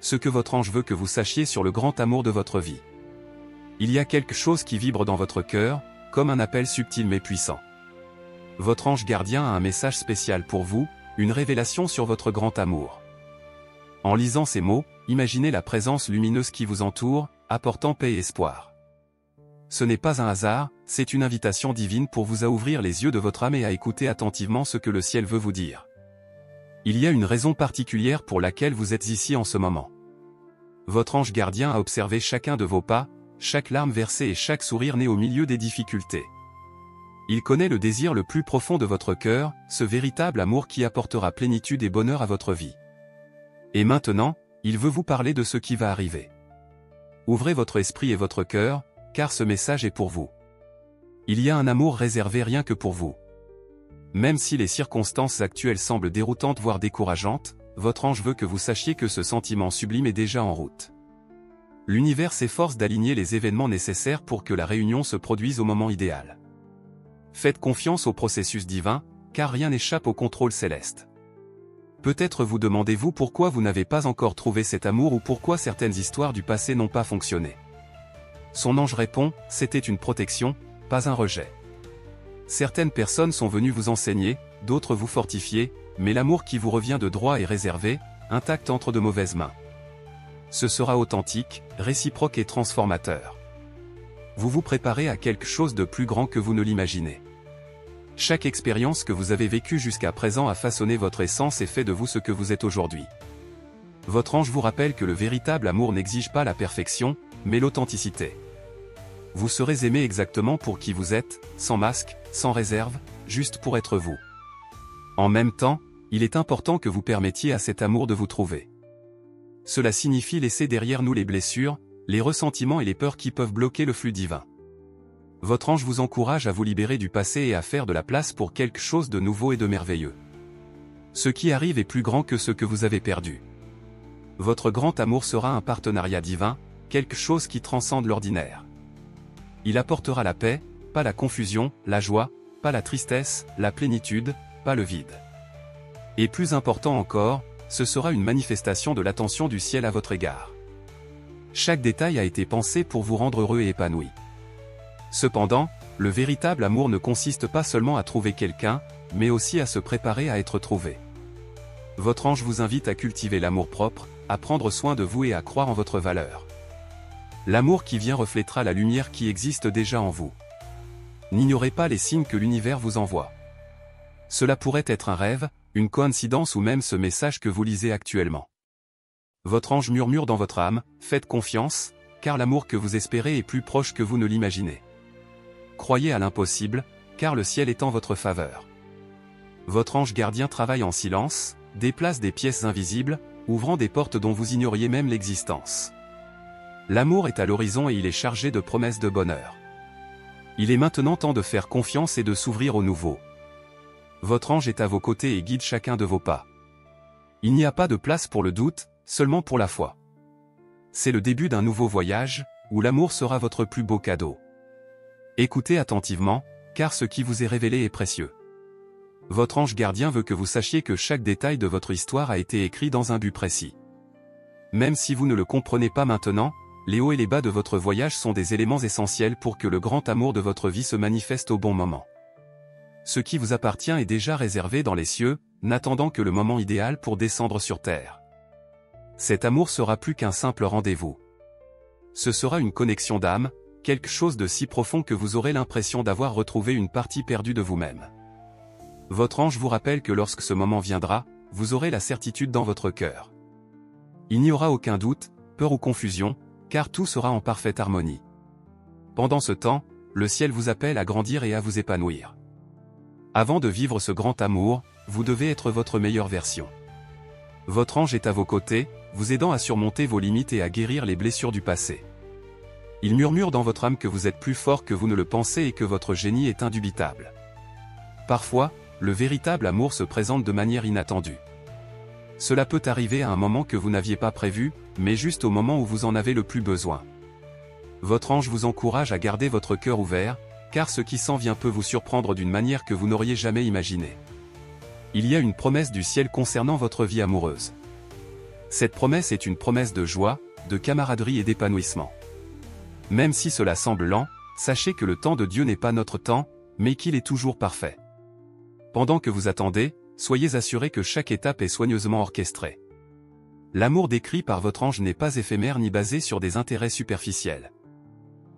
ce que votre ange veut que vous sachiez sur le grand amour de votre vie. Il y a quelque chose qui vibre dans votre cœur, comme un appel subtil mais puissant. Votre ange gardien a un message spécial pour vous, une révélation sur votre grand amour. En lisant ces mots, imaginez la présence lumineuse qui vous entoure, apportant paix et espoir. Ce n'est pas un hasard, c'est une invitation divine pour vous à ouvrir les yeux de votre âme et à écouter attentivement ce que le ciel veut vous dire. Il y a une raison particulière pour laquelle vous êtes ici en ce moment. Votre ange gardien a observé chacun de vos pas, chaque larme versée et chaque sourire né au milieu des difficultés. Il connaît le désir le plus profond de votre cœur, ce véritable amour qui apportera plénitude et bonheur à votre vie. Et maintenant, il veut vous parler de ce qui va arriver. Ouvrez votre esprit et votre cœur, car ce message est pour vous. Il y a un amour réservé rien que pour vous. Même si les circonstances actuelles semblent déroutantes voire décourageantes, votre ange veut que vous sachiez que ce sentiment sublime est déjà en route. L'univers s'efforce d'aligner les événements nécessaires pour que la réunion se produise au moment idéal. Faites confiance au processus divin, car rien n'échappe au contrôle céleste. Peut-être vous demandez-vous pourquoi vous n'avez pas encore trouvé cet amour ou pourquoi certaines histoires du passé n'ont pas fonctionné. Son ange répond, c'était une protection, pas un rejet. Certaines personnes sont venues vous enseigner, d'autres vous fortifier, mais l'amour qui vous revient de droit est réservé, intact entre de mauvaises mains. Ce sera authentique, réciproque et transformateur. Vous vous préparez à quelque chose de plus grand que vous ne l'imaginez. Chaque expérience que vous avez vécue jusqu'à présent a façonné votre essence et fait de vous ce que vous êtes aujourd'hui. Votre ange vous rappelle que le véritable amour n'exige pas la perfection, mais l'authenticité. Vous serez aimé exactement pour qui vous êtes, sans masque, sans réserve, juste pour être vous. En même temps, il est important que vous permettiez à cet amour de vous trouver. Cela signifie laisser derrière nous les blessures, les ressentiments et les peurs qui peuvent bloquer le flux divin. Votre ange vous encourage à vous libérer du passé et à faire de la place pour quelque chose de nouveau et de merveilleux. Ce qui arrive est plus grand que ce que vous avez perdu. Votre grand amour sera un partenariat divin, quelque chose qui transcende l'ordinaire. Il apportera la paix, pas la confusion, la joie, pas la tristesse, la plénitude, pas le vide. Et plus important encore, ce sera une manifestation de l'attention du ciel à votre égard. Chaque détail a été pensé pour vous rendre heureux et épanoui. Cependant, le véritable amour ne consiste pas seulement à trouver quelqu'un, mais aussi à se préparer à être trouvé. Votre ange vous invite à cultiver l'amour-propre, à prendre soin de vous et à croire en votre valeur. L'amour qui vient reflétera la lumière qui existe déjà en vous. N'ignorez pas les signes que l'univers vous envoie. Cela pourrait être un rêve, une coïncidence ou même ce message que vous lisez actuellement. Votre ange murmure dans votre âme, faites confiance, car l'amour que vous espérez est plus proche que vous ne l'imaginez. Croyez à l'impossible, car le ciel est en votre faveur. Votre ange gardien travaille en silence, déplace des pièces invisibles, ouvrant des portes dont vous ignoriez même l'existence. L'amour est à l'horizon et il est chargé de promesses de bonheur. Il est maintenant temps de faire confiance et de s'ouvrir au nouveau. Votre ange est à vos côtés et guide chacun de vos pas. Il n'y a pas de place pour le doute, seulement pour la foi. C'est le début d'un nouveau voyage, où l'amour sera votre plus beau cadeau. Écoutez attentivement, car ce qui vous est révélé est précieux. Votre ange gardien veut que vous sachiez que chaque détail de votre histoire a été écrit dans un but précis. Même si vous ne le comprenez pas maintenant, les hauts et les bas de votre voyage sont des éléments essentiels pour que le grand amour de votre vie se manifeste au bon moment. Ce qui vous appartient est déjà réservé dans les cieux, n'attendant que le moment idéal pour descendre sur terre. Cet amour sera plus qu'un simple rendez-vous. Ce sera une connexion d'âme, quelque chose de si profond que vous aurez l'impression d'avoir retrouvé une partie perdue de vous-même. Votre ange vous rappelle que lorsque ce moment viendra, vous aurez la certitude dans votre cœur. Il n'y aura aucun doute, peur ou confusion, car tout sera en parfaite harmonie. Pendant ce temps, le ciel vous appelle à grandir et à vous épanouir. Avant de vivre ce grand amour, vous devez être votre meilleure version. Votre ange est à vos côtés, vous aidant à surmonter vos limites et à guérir les blessures du passé. Il murmure dans votre âme que vous êtes plus fort que vous ne le pensez et que votre génie est indubitable. Parfois, le véritable amour se présente de manière inattendue. Cela peut arriver à un moment que vous n'aviez pas prévu, mais juste au moment où vous en avez le plus besoin. Votre ange vous encourage à garder votre cœur ouvert, car ce qui s'en vient peut vous surprendre d'une manière que vous n'auriez jamais imaginée. Il y a une promesse du ciel concernant votre vie amoureuse. Cette promesse est une promesse de joie, de camaraderie et d'épanouissement. Même si cela semble lent, sachez que le temps de Dieu n'est pas notre temps, mais qu'il est toujours parfait. Pendant que vous attendez, soyez assurés que chaque étape est soigneusement orchestrée. L'amour décrit par votre ange n'est pas éphémère ni basé sur des intérêts superficiels.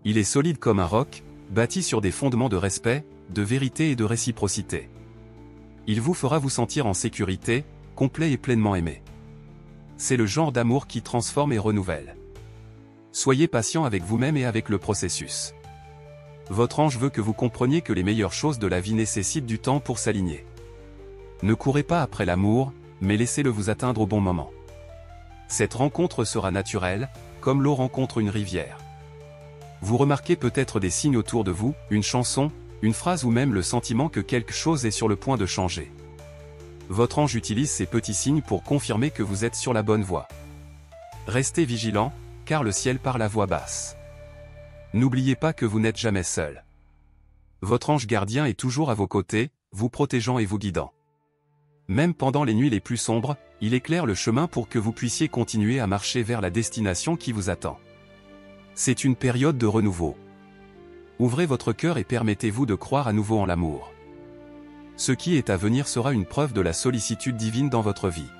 Il est solide comme un roc, bâti sur des fondements de respect, de vérité et de réciprocité. Il vous fera vous sentir en sécurité, complet et pleinement aimé. C'est le genre d'amour qui transforme et renouvelle. Soyez patient avec vous-même et avec le processus. Votre ange veut que vous compreniez que les meilleures choses de la vie nécessitent du temps pour s'aligner. Ne courez pas après l'amour, mais laissez-le vous atteindre au bon moment. Cette rencontre sera naturelle, comme l'eau rencontre une rivière. Vous remarquez peut-être des signes autour de vous, une chanson, une phrase ou même le sentiment que quelque chose est sur le point de changer. Votre ange utilise ces petits signes pour confirmer que vous êtes sur la bonne voie. Restez vigilant, car le ciel parle à voix basse. N'oubliez pas que vous n'êtes jamais seul. Votre ange gardien est toujours à vos côtés, vous protégeant et vous guidant. Même pendant les nuits les plus sombres, il éclaire le chemin pour que vous puissiez continuer à marcher vers la destination qui vous attend. C'est une période de renouveau. Ouvrez votre cœur et permettez-vous de croire à nouveau en l'amour. Ce qui est à venir sera une preuve de la sollicitude divine dans votre vie.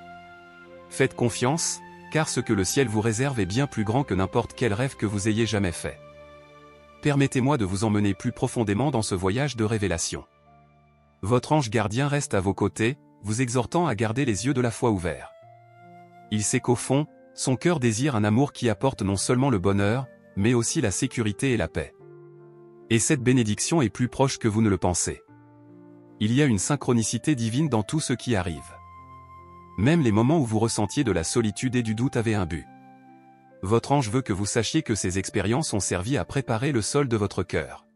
Faites confiance, car ce que le ciel vous réserve est bien plus grand que n'importe quel rêve que vous ayez jamais fait. Permettez-moi de vous emmener plus profondément dans ce voyage de révélation. Votre ange gardien reste à vos côtés, vous exhortant à garder les yeux de la foi ouverts. Il sait qu'au fond, son cœur désire un amour qui apporte non seulement le bonheur, mais aussi la sécurité et la paix. Et cette bénédiction est plus proche que vous ne le pensez. Il y a une synchronicité divine dans tout ce qui arrive. Même les moments où vous ressentiez de la solitude et du doute avaient un but. Votre ange veut que vous sachiez que ces expériences ont servi à préparer le sol de votre cœur.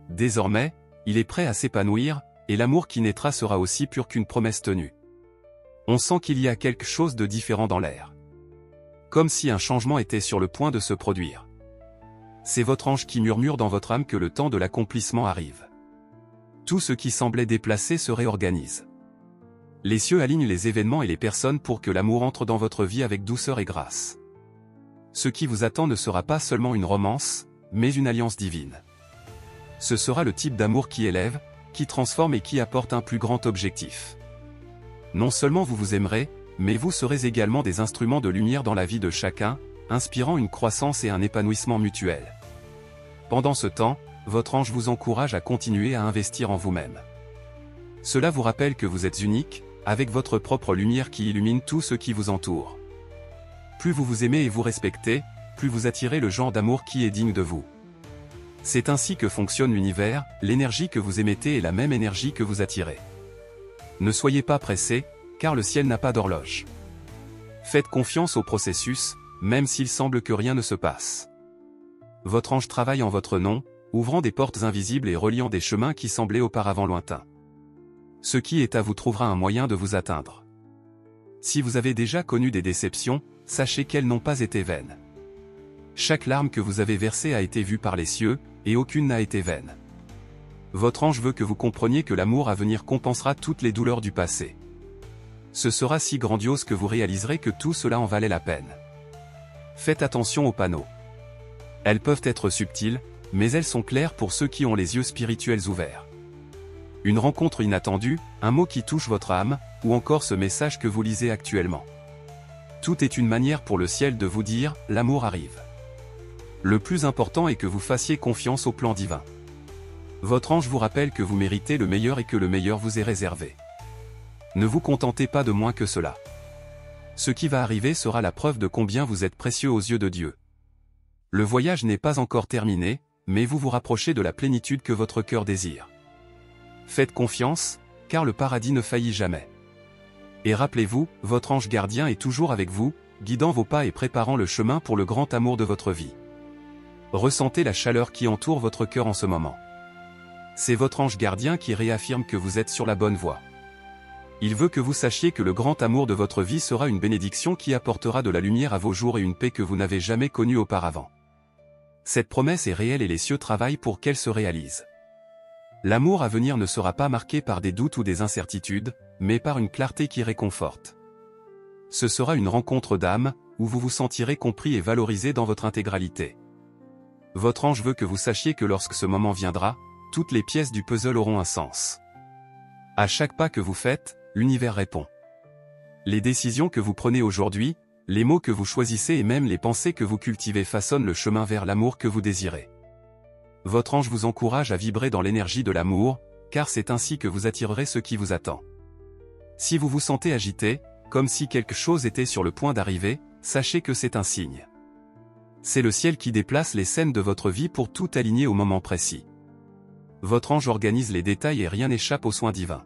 Désormais, il est prêt à s'épanouir, et l'amour qui naîtra sera aussi pur qu'une promesse tenue. On sent qu'il y a quelque chose de différent dans l'air. Comme si un changement était sur le point de se produire. C'est votre ange qui murmure dans votre âme que le temps de l'accomplissement arrive. Tout ce qui semblait déplacé se réorganise. Les cieux alignent les événements et les personnes pour que l'amour entre dans votre vie avec douceur et grâce. Ce qui vous attend ne sera pas seulement une romance, mais une alliance divine. Ce sera le type d'amour qui élève, qui transforme et qui apporte un plus grand objectif. Non seulement vous vous aimerez, mais vous serez également des instruments de lumière dans la vie de chacun, inspirant une croissance et un épanouissement mutuel. Pendant ce temps, votre ange vous encourage à continuer à investir en vous-même. Cela vous rappelle que vous êtes unique, avec votre propre lumière qui illumine tout ce qui vous entoure. Plus vous vous aimez et vous respectez, plus vous attirez le genre d'amour qui est digne de vous. C'est ainsi que fonctionne l'univers, l'énergie que vous émettez est la même énergie que vous attirez. Ne soyez pas pressés, car le ciel n'a pas d'horloge. Faites confiance au processus, même s'il semble que rien ne se passe. Votre ange travaille en votre nom, ouvrant des portes invisibles et reliant des chemins qui semblaient auparavant lointains. Ce qui est à vous trouvera un moyen de vous atteindre. Si vous avez déjà connu des déceptions, sachez qu'elles n'ont pas été vaines. Chaque larme que vous avez versée a été vue par les cieux, et aucune n'a été vaine. Votre ange veut que vous compreniez que l'amour à venir compensera toutes les douleurs du passé. Ce sera si grandiose que vous réaliserez que tout cela en valait la peine. Faites attention aux panneaux. Elles peuvent être subtiles, mais elles sont claires pour ceux qui ont les yeux spirituels ouverts. Une rencontre inattendue, un mot qui touche votre âme, ou encore ce message que vous lisez actuellement. Tout est une manière pour le ciel de vous dire « l'amour arrive ». Le plus important est que vous fassiez confiance au plan divin. Votre ange vous rappelle que vous méritez le meilleur et que le meilleur vous est réservé. Ne vous contentez pas de moins que cela. Ce qui va arriver sera la preuve de combien vous êtes précieux aux yeux de Dieu. Le voyage n'est pas encore terminé, mais vous vous rapprochez de la plénitude que votre cœur désire. Faites confiance, car le paradis ne faillit jamais. Et rappelez-vous, votre ange gardien est toujours avec vous, guidant vos pas et préparant le chemin pour le grand amour de votre vie. Ressentez la chaleur qui entoure votre cœur en ce moment. C'est votre ange gardien qui réaffirme que vous êtes sur la bonne voie. Il veut que vous sachiez que le grand amour de votre vie sera une bénédiction qui apportera de la lumière à vos jours et une paix que vous n'avez jamais connue auparavant. Cette promesse est réelle et les cieux travaillent pour qu'elle se réalise. L'amour à venir ne sera pas marqué par des doutes ou des incertitudes, mais par une clarté qui réconforte. Ce sera une rencontre d'âme, où vous vous sentirez compris et valorisé dans votre intégralité. Votre ange veut que vous sachiez que lorsque ce moment viendra, toutes les pièces du puzzle auront un sens. À chaque pas que vous faites, l'univers répond. Les décisions que vous prenez aujourd'hui, les mots que vous choisissez et même les pensées que vous cultivez façonnent le chemin vers l'amour que vous désirez. Votre ange vous encourage à vibrer dans l'énergie de l'amour, car c'est ainsi que vous attirerez ce qui vous attend. Si vous vous sentez agité, comme si quelque chose était sur le point d'arriver, sachez que c'est un signe. C'est le ciel qui déplace les scènes de votre vie pour tout aligner au moment précis. Votre ange organise les détails et rien n'échappe aux soins divins.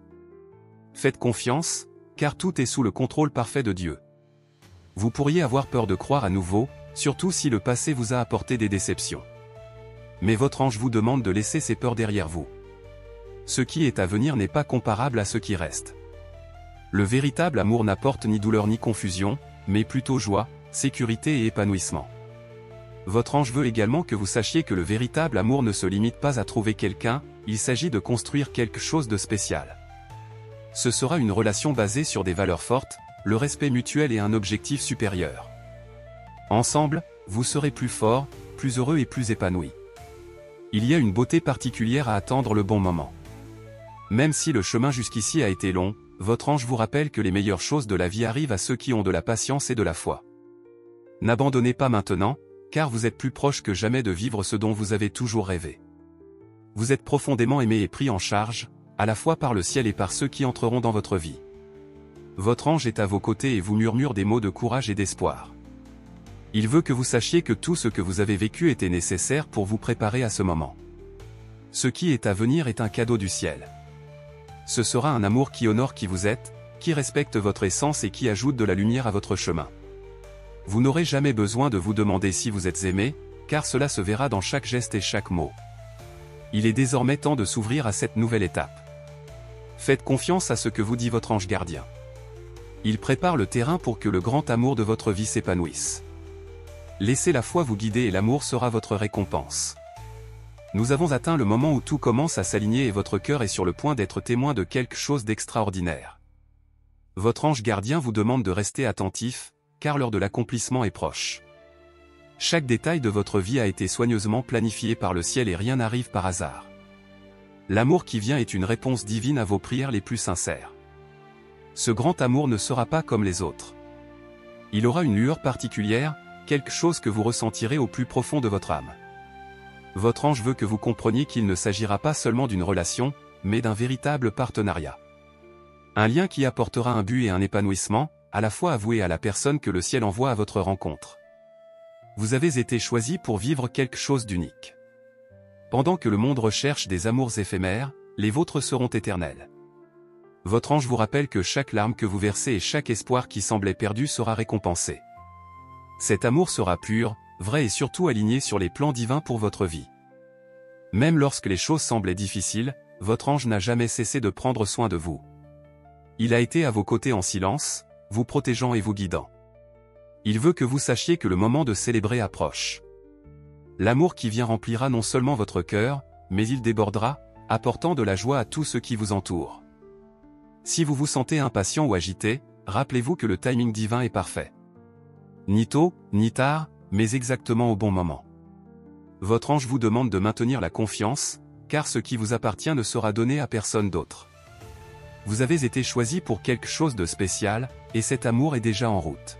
Faites confiance, car tout est sous le contrôle parfait de Dieu. Vous pourriez avoir peur de croire à nouveau, surtout si le passé vous a apporté des déceptions. Mais votre ange vous demande de laisser ces peurs derrière vous. Ce qui est à venir n'est pas comparable à ce qui reste. Le véritable amour n'apporte ni douleur ni confusion, mais plutôt joie, sécurité et épanouissement. Votre ange veut également que vous sachiez que le véritable amour ne se limite pas à trouver quelqu'un, il s'agit de construire quelque chose de spécial. Ce sera une relation basée sur des valeurs fortes, le respect mutuel et un objectif supérieur. Ensemble, vous serez plus fort, plus heureux et plus épanoui. Il y a une beauté particulière à attendre le bon moment. Même si le chemin jusqu'ici a été long, votre ange vous rappelle que les meilleures choses de la vie arrivent à ceux qui ont de la patience et de la foi. N'abandonnez pas maintenant, car vous êtes plus proche que jamais de vivre ce dont vous avez toujours rêvé. Vous êtes profondément aimé et pris en charge, à la fois par le ciel et par ceux qui entreront dans votre vie. Votre ange est à vos côtés et vous murmure des mots de courage et d'espoir. Il veut que vous sachiez que tout ce que vous avez vécu était nécessaire pour vous préparer à ce moment. Ce qui est à venir est un cadeau du ciel. Ce sera un amour qui honore qui vous êtes, qui respecte votre essence et qui ajoute de la lumière à votre chemin. Vous n'aurez jamais besoin de vous demander si vous êtes aimé, car cela se verra dans chaque geste et chaque mot. Il est désormais temps de s'ouvrir à cette nouvelle étape. Faites confiance à ce que vous dit votre ange gardien. Il prépare le terrain pour que le grand amour de votre vie s'épanouisse. Laissez la foi vous guider et l'amour sera votre récompense. Nous avons atteint le moment où tout commence à s'aligner et votre cœur est sur le point d'être témoin de quelque chose d'extraordinaire. Votre ange gardien vous demande de rester attentif, car l'heure de l'accomplissement est proche. Chaque détail de votre vie a été soigneusement planifié par le ciel et rien n'arrive par hasard. L'amour qui vient est une réponse divine à vos prières les plus sincères. Ce grand amour ne sera pas comme les autres. Il aura une lueur particulière, quelque chose que vous ressentirez au plus profond de votre âme. Votre ange veut que vous compreniez qu'il ne s'agira pas seulement d'une relation, mais d'un véritable partenariat. Un lien qui apportera un but et un épanouissement, à la fois avoué à la personne que le ciel envoie à votre rencontre. Vous avez été choisi pour vivre quelque chose d'unique. Pendant que le monde recherche des amours éphémères, les vôtres seront éternels. Votre ange vous rappelle que chaque larme que vous versez et chaque espoir qui semblait perdu sera récompensé. Cet amour sera pur, vrai et surtout aligné sur les plans divins pour votre vie. Même lorsque les choses semblaient difficiles, votre ange n'a jamais cessé de prendre soin de vous. Il a été à vos côtés en silence, vous protégeant et vous guidant. Il veut que vous sachiez que le moment de célébrer approche. L'amour qui vient remplira non seulement votre cœur, mais il débordera, apportant de la joie à tous ceux qui vous entourent. Si vous vous sentez impatient ou agité, rappelez-vous que le timing divin est parfait. Ni tôt, ni tard, mais exactement au bon moment. Votre ange vous demande de maintenir la confiance, car ce qui vous appartient ne sera donné à personne d'autre. Vous avez été choisi pour quelque chose de spécial, et cet amour est déjà en route.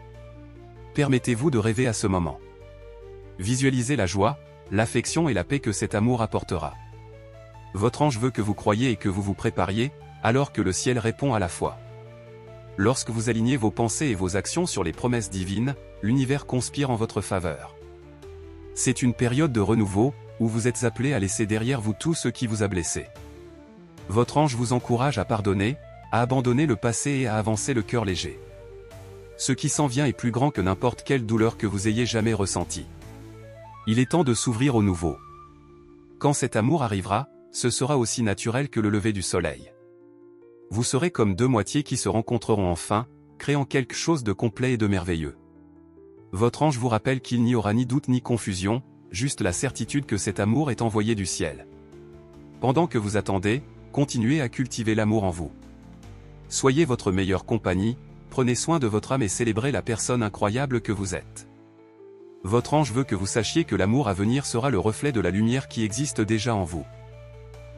Permettez-vous de rêver à ce moment. Visualisez la joie, l'affection et la paix que cet amour apportera. Votre ange veut que vous croyiez et que vous vous prépariez, alors que le ciel répond à la foi. Lorsque vous alignez vos pensées et vos actions sur les promesses divines, l'univers conspire en votre faveur. C'est une période de renouveau, où vous êtes appelé à laisser derrière vous tout ce qui vous a blessé. Votre ange vous encourage à pardonner, à abandonner le passé et à avancer le cœur léger. Ce qui s'en vient est plus grand que n'importe quelle douleur que vous ayez jamais ressentie. Il est temps de s'ouvrir au nouveau. Quand cet amour arrivera, ce sera aussi naturel que le lever du soleil. Vous serez comme deux moitiés qui se rencontreront enfin, créant quelque chose de complet et de merveilleux. Votre ange vous rappelle qu'il n'y aura ni doute ni confusion, juste la certitude que cet amour est envoyé du ciel. Pendant que vous attendez, continuez à cultiver l'amour en vous. Soyez votre meilleure compagnie, prenez soin de votre âme et célébrez la personne incroyable que vous êtes. Votre ange veut que vous sachiez que l'amour à venir sera le reflet de la lumière qui existe déjà en vous.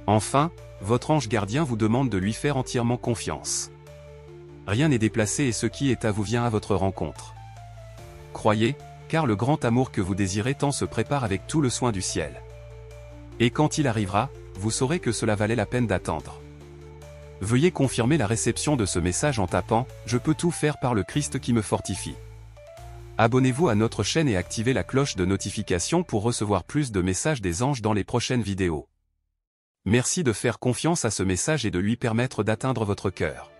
Enfin, votre ange gardien vous demande de lui faire entièrement confiance. Rien n'est déplacé et ce qui est à vous vient à votre rencontre. Croyez, car le grand amour que vous désirez tant se prépare avec tout le soin du ciel. Et quand il arrivera, vous saurez que cela valait la peine d'attendre. Veuillez confirmer la réception de ce message en tapant « Je peux tout faire par le Christ qui me fortifie ». Abonnez-vous à notre chaîne et activez la cloche de notification pour recevoir plus de messages des anges dans les prochaines vidéos. Merci de faire confiance à ce message et de lui permettre d'atteindre votre cœur.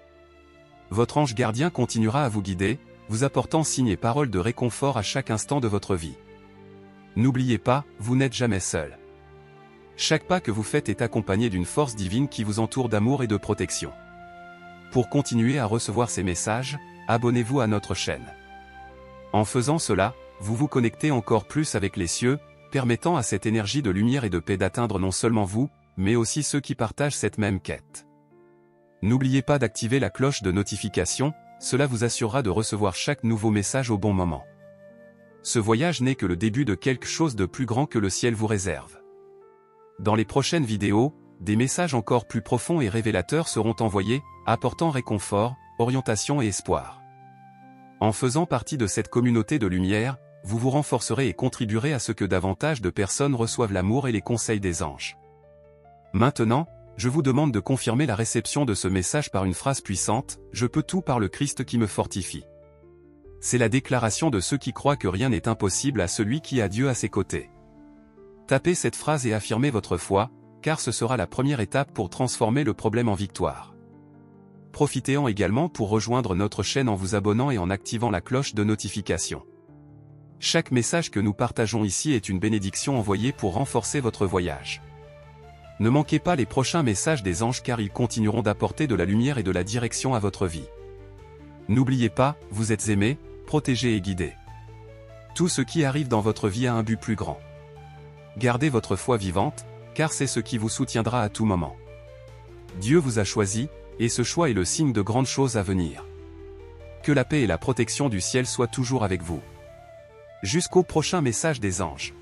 Votre ange gardien continuera à vous guider, vous apportant signes et paroles de réconfort à chaque instant de votre vie. N'oubliez pas, vous n'êtes jamais seul. Chaque pas que vous faites est accompagné d'une force divine qui vous entoure d'amour et de protection. Pour continuer à recevoir ces messages, abonnez-vous à notre chaîne. En faisant cela, vous vous connectez encore plus avec les cieux, permettant à cette énergie de lumière et de paix d'atteindre non seulement vous, mais aussi ceux qui partagent cette même quête. N'oubliez pas d'activer la cloche de notification, cela vous assurera de recevoir chaque nouveau message au bon moment. Ce voyage n'est que le début de quelque chose de plus grand que le ciel vous réserve. Dans les prochaines vidéos, des messages encore plus profonds et révélateurs seront envoyés, apportant réconfort, orientation et espoir. En faisant partie de cette communauté de lumière, vous vous renforcerez et contribuerez à ce que davantage de personnes reçoivent l'amour et les conseils des anges. Maintenant, je vous demande de confirmer la réception de ce message par une phrase puissante « Je peux tout par le Christ qui me fortifie ». C'est la déclaration de ceux qui croient que rien n'est impossible à celui qui a Dieu à ses côtés. Tapez cette phrase et affirmez votre foi, car ce sera la première étape pour transformer le problème en victoire. Profitez-en également pour rejoindre notre chaîne en vous abonnant et en activant la cloche de notification. Chaque message que nous partageons ici est une bénédiction envoyée pour renforcer votre voyage. Ne manquez pas les prochains messages des anges car ils continueront d'apporter de la lumière et de la direction à votre vie. N'oubliez pas, vous êtes aimé, protégé et guidé. Tout ce qui arrive dans votre vie a un but plus grand. Gardez votre foi vivante, car c'est ce qui vous soutiendra à tout moment. Dieu vous a choisi, et ce choix est le signe de grandes choses à venir. Que la paix et la protection du ciel soient toujours avec vous. Jusqu'au prochain message des anges.